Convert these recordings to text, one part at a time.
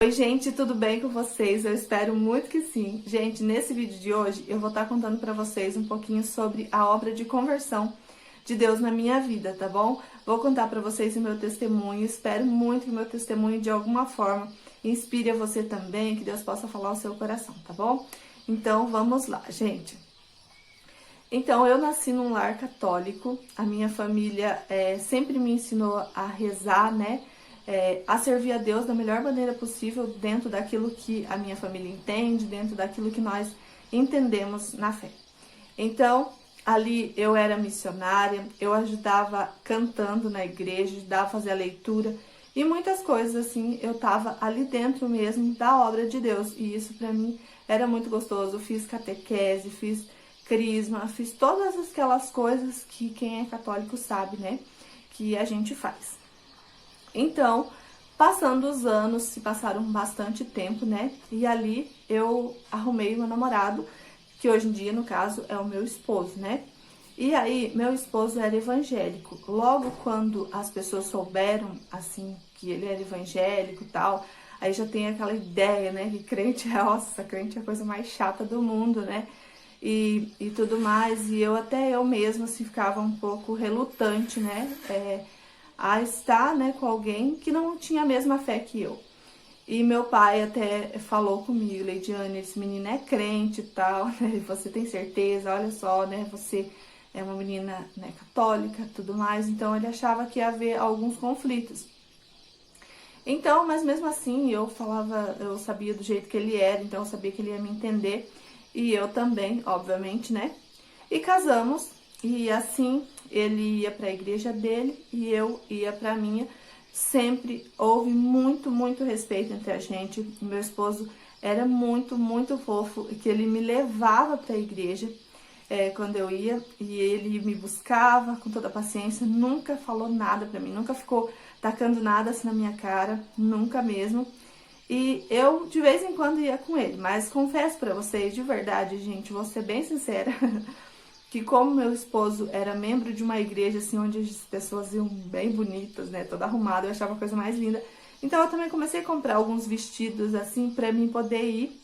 Oi gente, tudo bem com vocês? Eu espero muito que sim. Gente, nesse vídeo de hoje eu vou estar contando pra vocês um pouquinho sobre a obra de conversão de Deus na minha vida, tá bom? Vou contar pra vocês o meu testemunho, espero muito que o meu testemunho de alguma forma inspire a você também, que Deus possa falar ao seu coração, tá bom? Então vamos lá, gente. Então, eu nasci num lar católico, a minha família sempre me ensinou a rezar, né? A servir a Deus da melhor maneira possível, dentro daquilo que a minha família entende, dentro daquilo que nós entendemos na fé. Então, ali eu era missionária, eu ajudava cantando na igreja, ajudava a fazer a leitura e muitas coisas assim, eu tava ali dentro mesmo da obra de Deus e isso pra mim era muito gostoso. Eu fiz catequese, fiz crisma, fiz todas aquelas coisas que quem é católico sabe, né, que a gente faz. Então, passando os anos, se passaram bastante tempo, né, e ali eu arrumei meu namorado, que hoje em dia, no caso, é o meu esposo, né. E aí, meu esposo era evangélico. Logo quando as pessoas souberam, assim, que ele era evangélico e tal, aí já tem aquela ideia, né, que crente é, nossa, crente é a coisa mais chata do mundo, né, e tudo mais, e eu mesma assim, ficava um pouco relutante, né, a estar, né, com alguém que não tinha a mesma fé que eu. E meu pai até falou comigo, Leidiane, esse menino é crente e tal, né, você tem certeza, olha só, né, você é uma menina, né, católica, tudo mais, então ele achava que ia haver alguns conflitos. Então, mas mesmo assim, eu falava, eu sabia do jeito que ele era, então eu sabia que ele ia me entender. E eu também, obviamente, né? E casamos, e assim, ele ia para a igreja dele e eu ia para a minha. Sempre houve muito respeito entre a gente. Meu esposo era muito fofo, que ele me levava para a igreja quando eu ia, e ele me buscava com toda a paciência, nunca falou nada pra mim, nunca ficou tacando nada assim na minha cara, nunca mesmo. E eu de vez em quando ia com ele, mas confesso pra vocês, de verdade, gente, vou ser bem sincera, que como meu esposo era membro de uma igreja assim onde as pessoas iam bem bonitas, né, toda arrumada, eu achava a coisa mais linda. Então eu também comecei a comprar alguns vestidos assim pra mim poder ir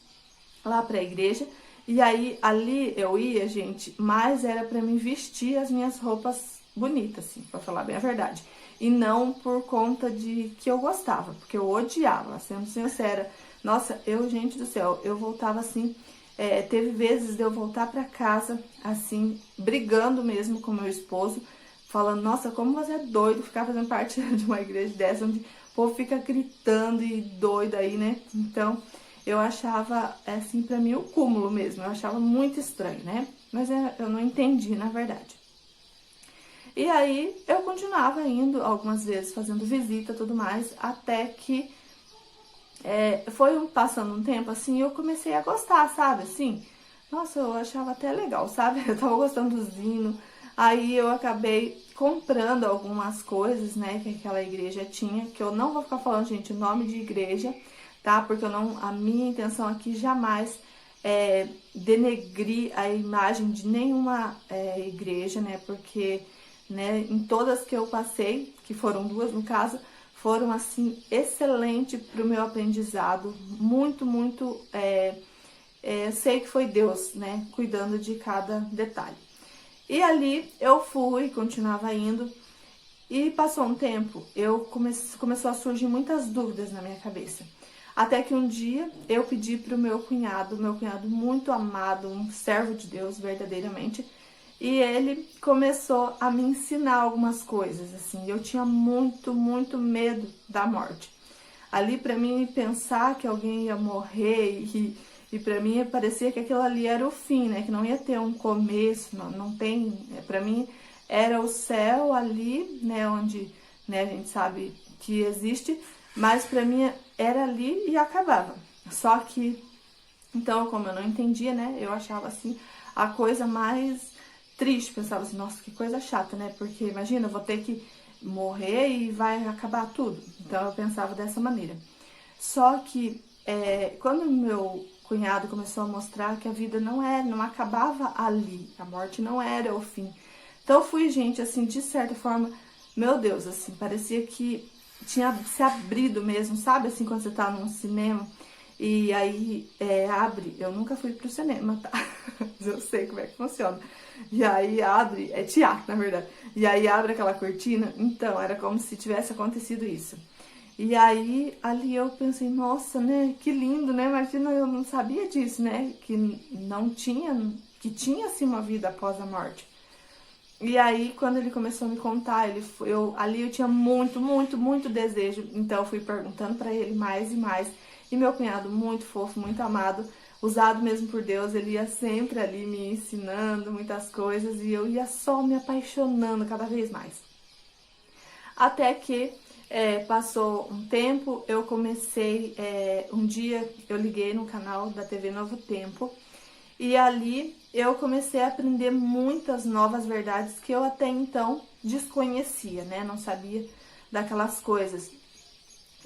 lá pra igreja. E aí, ali eu ia, gente, mas era pra mim vestir as minhas roupas bonitas, assim, pra falar bem a verdade. E não por conta de que eu gostava, porque eu odiava, sendo sincera. Nossa, gente do céu, eu voltava assim, teve vezes de eu voltar pra casa, assim, brigando mesmo com meu esposo, falando, nossa, como você é doido ficar fazendo parte de uma igreja dessa, onde o povo fica gritando e doido aí, né? Então, eu achava, assim, pra mim o cúmulo mesmo, eu achava muito estranho, né? Mas eu não entendi, na verdade. E aí, eu continuava indo algumas vezes, fazendo visita e tudo mais, até que foi passando um tempo, assim, eu comecei a gostar, sabe, assim? Nossa, eu achava até legal, sabe? Eu tava gostando dos hinos, aí eu acabei comprando algumas coisas, né, que aquela igreja tinha, que eu não vou ficar falando, gente, o nome de igreja, tá? Porque eu não, a minha intenção aqui jamais é denegrir a imagem de nenhuma igreja, né? Porque, né, em todas que eu passei, que foram duas no caso, foram assim excelentes para o meu aprendizado, muito sei que foi Deus, né, cuidando de cada detalhe. E ali eu fui, continuava indo, e passou um tempo, começou a surgir muitas dúvidas na minha cabeça. Até que um dia eu pedi para o meu cunhado muito amado, um servo de Deus verdadeiramente, e ele começou a me ensinar algumas coisas, assim. Eu tinha muito medo da morte. Ali para mim pensar que alguém ia morrer e para mim parecia que aquilo ali era o fim, né? Que não ia ter um começo, não tem. Para mim era o céu ali, né? Onde, né? A gente sabe que existe, mas para mim era ali e acabava. Só que então, como eu não entendia, né? Eu achava assim a coisa mais triste, pensava assim, nossa, que coisa chata, né? Porque imagina, eu vou ter que morrer e vai acabar tudo. Então eu pensava dessa maneira. Só que quando meu cunhado começou a mostrar que a vida não acabava ali, a morte não era o fim. Então eu fui, gente, assim, de certa forma, meu Deus, assim, parecia que tinha se abrido mesmo, sabe? Assim, quando você tá num cinema e aí abre. Eu nunca fui pro cinema, tá? Mas eu sei como é que funciona. E aí abre, é teatro, na verdade. E aí abre aquela cortina. Então, era como se tivesse acontecido isso. E aí, ali eu pensei, nossa, né? Que lindo, né? Imagina, eu não sabia disso, né? Que não tinha, que tinha, assim, uma vida após a morte. E aí, quando ele começou a me contar, ali eu tinha muito, muito, muito desejo. Então, eu fui perguntando pra ele mais e mais. E meu cunhado, muito fofo, muito amado, usado mesmo por Deus, ele ia sempre ali me ensinando muitas coisas. E eu ia só me apaixonando cada vez mais. Até que passou um tempo, eu comecei, um dia eu liguei no canal da TV Novo Tempo. E ali eu comecei a aprender muitas novas verdades que eu até então desconhecia, né? Não sabia daquelas coisas.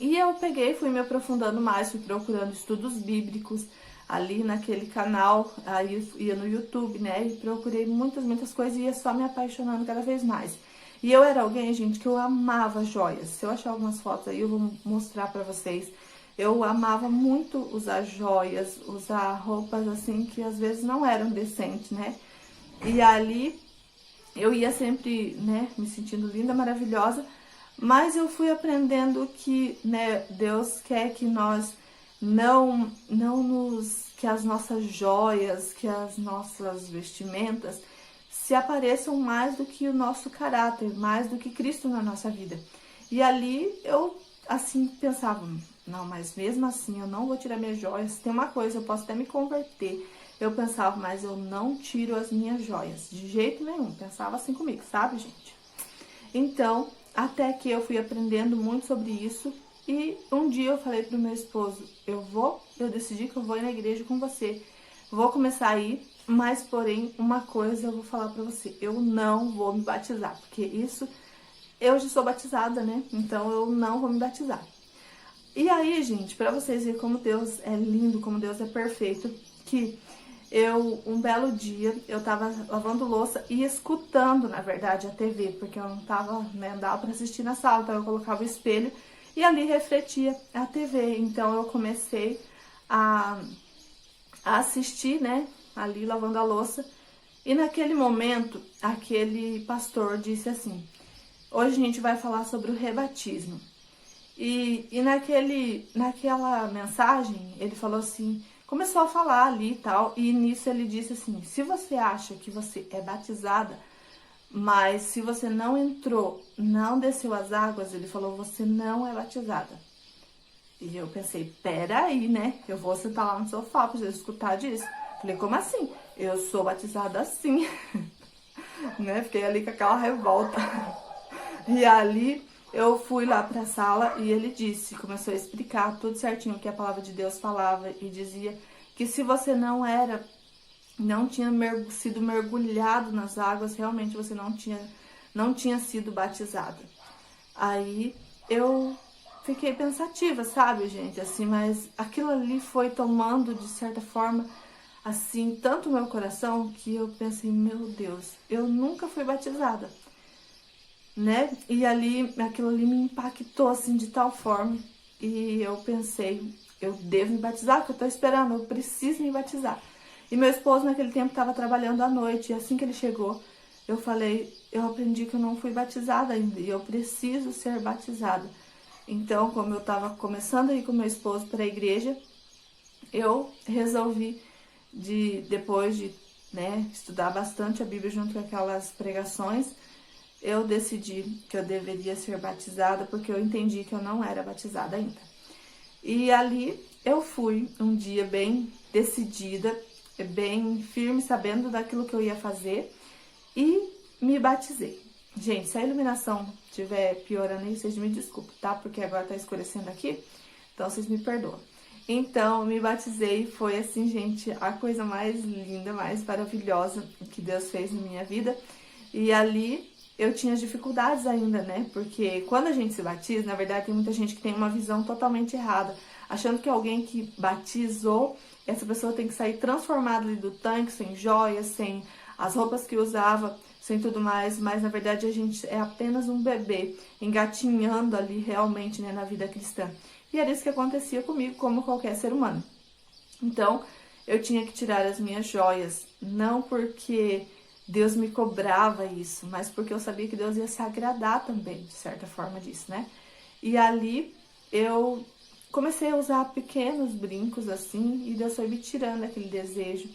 E eu peguei, fui me aprofundando mais, fui procurando estudos bíblicos ali naquele canal, aí ia no YouTube, né? E procurei muitas, muitas coisas e ia só me apaixonando cada vez mais. E eu era alguém, gente, que eu amava joias. Se eu achar algumas fotos aí, eu vou mostrar pra vocês. Eu amava muito usar joias, usar roupas assim que às vezes não eram decentes, né? E ali eu ia sempre, né, me sentindo linda, maravilhosa, mas eu fui aprendendo que, né, Deus quer que nós que as nossas joias, que as nossas vestimentas se apareçam mais do que o nosso caráter, mais do que Cristo na nossa vida. E ali eu, assim, pensava, não, mas mesmo assim eu não vou tirar minhas joias. Tem uma coisa, eu posso até me converter. Eu pensava, mas eu não tiro as minhas joias, de jeito nenhum. Pensava assim comigo, sabe, gente? Então, até que eu fui aprendendo muito sobre isso. E um dia eu falei pro meu esposo, eu decidi que eu vou ir na igreja com você. Vou começar a ir, mas porém, uma coisa eu vou falar pra você, eu não vou me batizar, porque isso, eu já sou batizada, né? Então eu não vou me batizar. E aí, gente, pra vocês verem como Deus é lindo, como Deus é perfeito, que um belo dia, eu tava lavando louça e escutando, na verdade, a TV, porque eu não tava, né, não dava pra assistir na sala, então eu colocava o espelho e ali refletia a TV. Então eu comecei a, a assistir, né, ali lavando a louça. E naquele momento, aquele pastor disse assim, hoje a gente vai falar sobre o rebatismo. E naquela mensagem, ele falou assim, começou a falar ali e tal, e nisso ele disse assim, se você acha que você é batizada, mas se você não entrou, não desceu as águas, ele falou, você não é batizada. E eu pensei, peraí, né, eu vou sentar lá no sofá pra vocês escutar disso. Falei, como assim? Eu sou batizada assim, né, fiquei ali com aquela revolta. E ali eu fui lá pra sala e ele começou a explicar tudo certinho o que a palavra de Deus falava e dizia que se você não tinha sido mergulhado nas águas, realmente você não tinha sido batizada. Aí eu fiquei pensativa, sabe, gente, assim, mas aquilo ali foi tomando de certa forma assim tanto o meu coração que eu pensei, meu Deus, eu nunca fui batizada, né? E ali, aquilo ali me impactou, assim, de tal forma. E eu pensei, eu devo me batizar, porque eu tô esperando, eu preciso me batizar. E meu esposo, naquele tempo, estava trabalhando à noite. E assim que ele chegou, eu falei, eu aprendi que eu não fui batizada ainda. E eu preciso ser batizada. Então, como eu estava começando a ir com meu esposo para a igreja, eu resolvi, depois de, né, estudar bastante a Bíblia junto com aquelas pregações, eu decidi que eu deveria ser batizada porque eu entendi que eu não era batizada ainda. E ali eu fui um dia bem decidida, bem firme, sabendo daquilo que eu ia fazer e me batizei. Gente, se a iluminação estiver piorando aí, vocês me desculpem, tá? Porque agora tá escurecendo aqui, então vocês me perdoam. Então, me batizei, foi assim, gente, a coisa mais linda, mais maravilhosa que Deus fez na minha vida. E ali eu tinha dificuldades ainda, né? Porque quando a gente se batiza, na verdade tem muita gente que tem uma visão totalmente errada, achando que alguém que batizou, essa pessoa tem que sair transformada ali do tanque, sem joias, sem as roupas que usava, sem tudo mais, mas na verdade a gente é apenas um bebê, engatinhando ali realmente, né, na vida cristã. E era isso que acontecia comigo, como qualquer ser humano. Então, eu tinha que tirar as minhas joias, não porque Deus me cobrava isso, mas porque eu sabia que Deus ia se agradar também, de certa forma, disso, né? E ali eu comecei a usar pequenos brincos assim, e Deus foi me tirando aquele desejo,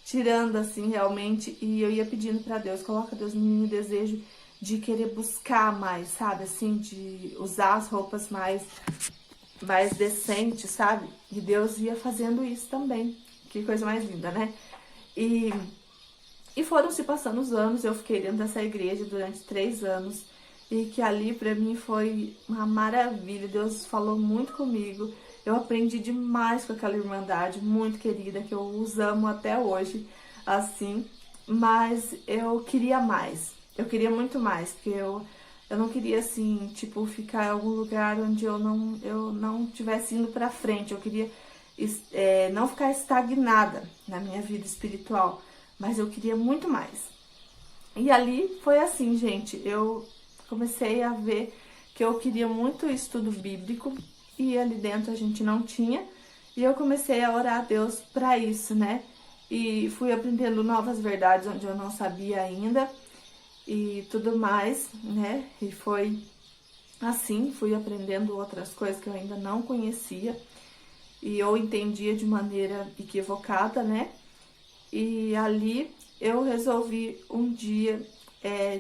tirando assim realmente, e eu ia pedindo para Deus, coloca Deus no meu desejo de querer buscar mais, sabe? Assim, de usar as roupas mais decentes, sabe? E Deus ia fazendo isso também. Que coisa mais linda, né? E foram se passando os anos, eu fiquei dentro dessa igreja durante 3 anos, e que ali pra mim foi uma maravilha. Deus falou muito comigo, eu aprendi demais com aquela irmandade muito querida, que eu os amo até hoje, assim, mas eu queria mais, eu queria muito mais, porque eu não queria, assim, tipo, ficar em algum lugar onde eu não tivesse indo pra frente, eu queria não ficar estagnada na minha vida espiritual, mas eu queria muito mais. E ali foi assim, gente, eu comecei a ver que eu queria muito estudo bíblico e ali dentro a gente não tinha, e eu comecei a orar a Deus para isso, né? E fui aprendendo novas verdades onde eu não sabia ainda e tudo mais, né? E foi assim, fui aprendendo outras coisas que eu ainda não conhecia e eu entendia de maneira equivocada, né? E ali eu resolvi um dia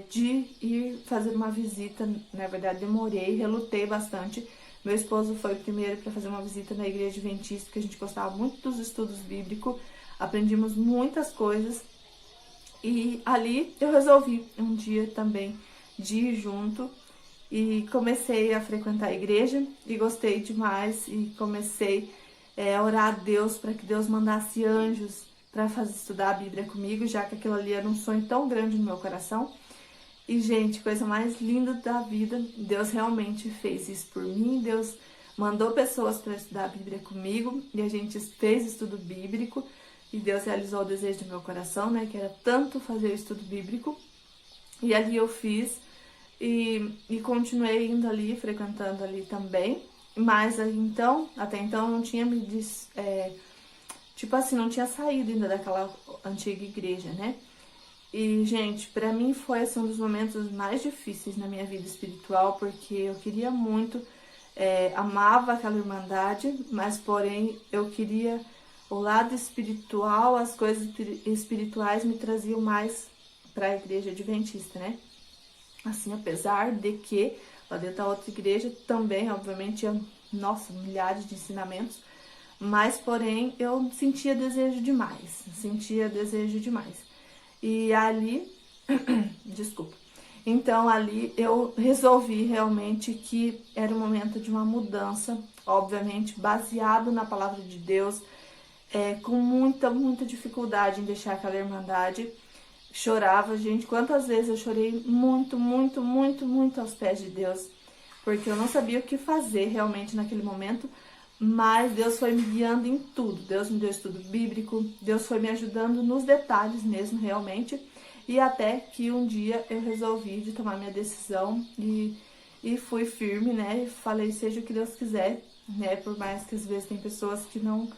de ir fazer uma visita. Na verdade, demorei, relutei bastante. Meu esposo foi o primeiro para fazer uma visita na igreja adventista, porque a gente gostava muito dos estudos bíblicos, aprendimos muitas coisas. E ali eu resolvi um dia também de ir junto e comecei a frequentar a igreja e gostei demais e comecei a orar a Deus para que Deus mandasse anjos para fazer estudar a Bíblia comigo, já que aquilo ali era um sonho tão grande no meu coração. E, gente, coisa mais linda da vida, Deus realmente fez isso por mim. Deus mandou pessoas para estudar a Bíblia comigo e a gente fez estudo bíblico e Deus realizou o desejo do meu coração, né, que era tanto fazer o estudo bíblico. E ali eu fiz e continuei indo ali, frequentando ali também. Mas então, até então, eu não tinha tipo assim, não tinha saído ainda daquela antiga igreja, né? E, gente, pra mim foi assim, um dos momentos mais difíceis na minha vida espiritual, porque eu queria muito, amava aquela irmandade, mas porém eu queria o lado espiritual, as coisas espirituais me traziam mais para a igreja adventista, né? Assim, apesar de que lá dentro da outra igreja também, obviamente, tinha, nossa, milhares de ensinamentos, mas porém eu sentia desejo demais, E ali, desculpa. Então ali eu resolvi realmente que era o momento de uma mudança, obviamente baseado na palavra de Deus, com muita dificuldade em deixar aquela irmandade. Chorava, gente, quantas vezes eu chorei muito aos pés de Deus, porque eu não sabia o que fazer realmente naquele momento, mas Deus foi me guiando em tudo. Deus me deu estudo bíblico, Deus foi me ajudando nos detalhes mesmo, realmente, e até que um dia eu resolvi de tomar minha decisão e fui firme, né, e falei, seja o que Deus quiser, né, por mais que às vezes tem pessoas que não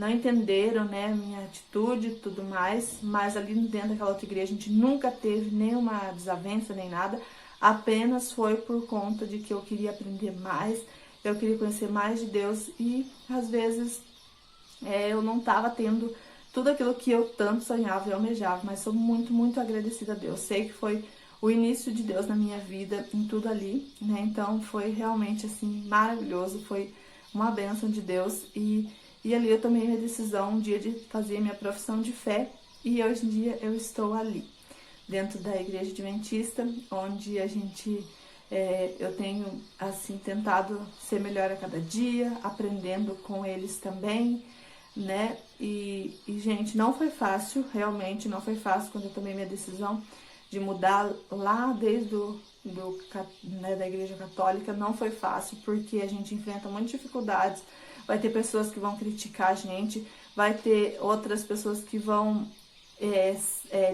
entenderam, né, a minha atitude e tudo mais, mas ali dentro daquela outra igreja a gente nunca teve nenhuma desavença nem nada, apenas foi por conta de que eu queria aprender mais, eu queria conhecer mais de Deus e às vezes eu não estava tendo tudo aquilo que eu tanto sonhava e almejava, mas sou muito agradecida a Deus. Sei que foi o início de Deus na minha vida, em tudo ali, né? Então foi realmente assim maravilhoso, foi uma bênção de Deus e ali eu tomei minha decisão um dia de fazer minha profissão de fé e hoje em dia eu estou ali, dentro da igreja adventista, onde a gente, eu tenho assim tentado ser melhor a cada dia, aprendendo com eles também, né? E gente, não foi fácil, realmente não foi fácil quando eu tomei minha decisão de mudar lá desde né, da igreja católica, não foi fácil, porque a gente enfrenta muitas dificuldades, vai ter pessoas que vão criticar a gente, vai ter outras pessoas que vão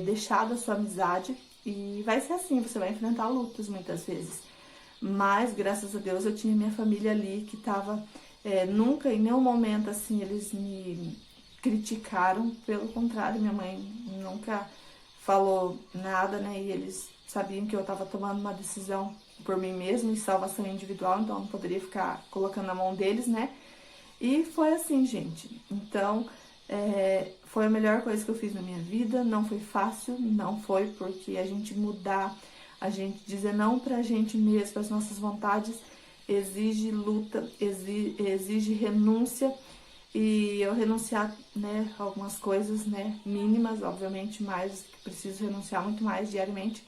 deixar da sua amizade, E vai ser assim, você vai enfrentar lutas muitas vezes. Mas, graças a Deus, eu tinha minha família ali que tava, nunca, em nenhum momento, assim, eles me criticaram. Pelo contrário, minha mãe nunca falou nada, né? E eles sabiam que eu tava tomando uma decisão por mim mesma, em salvação individual, então eu não poderia ficar colocando na mão deles, né? E foi assim, gente. Então, foi a melhor coisa que eu fiz na minha vida. Não foi fácil, não foi, porque a gente mudar, a gente dizer não pra gente mesmo, para as nossas vontades, exige luta, exige renúncia. E eu renunciar, né, algumas coisas, né, mínimas, obviamente, mas preciso renunciar muito mais diariamente.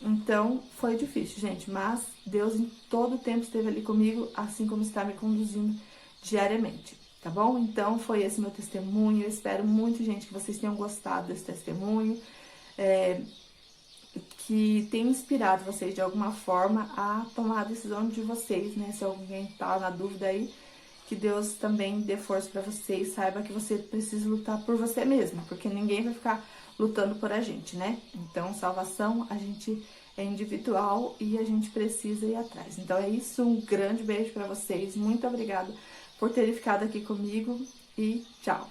Então, foi difícil, gente, mas Deus em todo o tempo esteve ali comigo, assim como está me conduzindo diariamente, tá bom? Então, foi esse meu testemunho. Eu espero muito, gente, que vocês tenham gostado desse testemunho, que tenha inspirado vocês de alguma forma a tomar a decisão de vocês, né? Se alguém tá na dúvida aí, que Deus também dê força para você e saiba que você precisa lutar por você mesmo, porque ninguém vai ficar lutando por a gente, né? Então, salvação, a gente é individual e a gente precisa ir atrás. Então é isso, um grande beijo para vocês, muito obrigada por terem ficado aqui comigo e tchau!